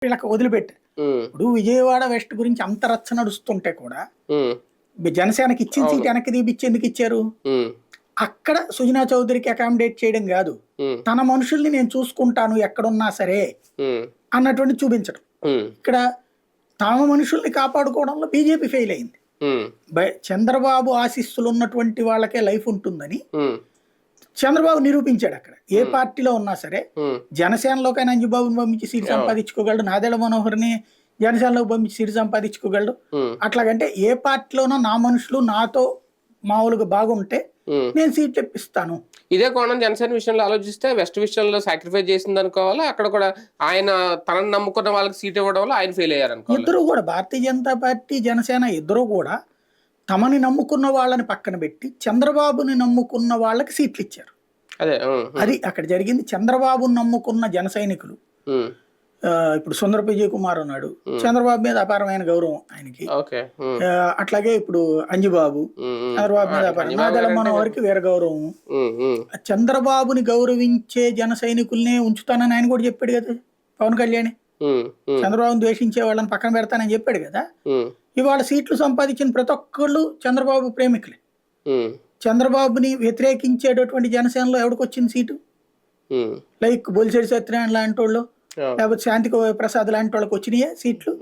వీళ్ళకి వదిలిపెట్టారు. ఇప్పుడు విజయవాడ వెస్ట్ గురించి అంత రచ్చ నడుస్తుంటే కూడా జనసేనకి ఇచ్చిన సీట్ వెనక్కి తీపిచ్చి ఎందుకు ఇచ్చారు? అక్కడ సుజనా చౌదరికి అకామిడేట్ చేయడం కాదు, తన మనుషుల్ని నేను చూసుకుంటాను ఎక్కడున్నా సరే అన్నటువంటి చూపించడం. ఇక్కడ తమ మనుషుల్ని కాపాడుకోవడంలో బీజేపీ ఫెయిల్ అయింది. చంద్రబాబు ఆశీస్సులు ఉన్నటువంటి వాళ్ళకే లైఫ్ ఉంటుందని చంద్రబాబు నిరూపించాడు. అక్కడ ఏ పార్టీలో ఉన్నా సరే జనసేనలోకైనా అంజుబాబుని పంపించి సీటు సంపాదించుకోగలడు, నాదెళ్ల మనోహర్ని జనసేనలోకి పంపించి సీటు సంపాదించుకోగలడు. అట్లాగంటే ఏ పార్టీలోనో నా మనుషులు నాతో మామూలుగా బాగుంటే నేను సీట్ తెప్పిస్తాను. ఇదే కోణం జనసేన విషయంలో ఆలోచిస్తే వెస్ట్ విషయంలో సాక్రిఫైస్ చేసింది అనుకోవాలా, అక్కడ కూడా ఆయన తనని నమ్ముకున్న వాళ్ళకి సీట్ ఇవ్వడం వల్ల ఆయన ఫెయిల్ అయ్యారు అనుకో. ఇద్దరు కూడా భారతీయ జనతా పార్టీ జనసేన ఇద్దరు కూడా తమని నమ్ముకున్న వాళ్ళని పక్కన పెట్టి చంద్రబాబుని నమ్ముకున్న వాళ్ళకి సీట్లు ఇచ్చారు. అదే అది అక్కడ జరిగింది. చంద్రబాబుని నమ్ముకున్న జన సైనికులు, ఇప్పుడు సుందర విజయ్ కుమార్ ఉన్నాడు, చంద్రబాబు మీద అపారమైన గౌరవం ఆయనకి. అట్లాగే ఇప్పుడు అంజుబాబు చంద్రబాబు మీద అపారం, నాదెళ్ల మనోహర్కి వేరే గౌరవం. చంద్రబాబుని గౌరవించే జన సైనికుల్నే ఉంచుతానని ఆయన కూడా చెప్పాడు కదా పవన్ కళ్యాణ్. చంద్రబాబుని ద్వేషించే వాళ్ళని పక్కన పెడతానని చెప్పాడు కదా. ఇవాళ సీట్లు సంపాదించిన ప్రతి ఒక్కళ్ళు చంద్రబాబు ప్రేమికులే. చంద్రబాబుని వ్యతిరేకించేటటువంటి జనసేనలో ఎవరికి వచ్చింది సీటు? లైక్ బొలిశెట్టి సత్యనారాయణ లాంటి వాళ్ళు, లేకపోతే శాంతి ప్రసాద్ లాంటి వాళ్ళకి వచ్చినాయే సీట్లు?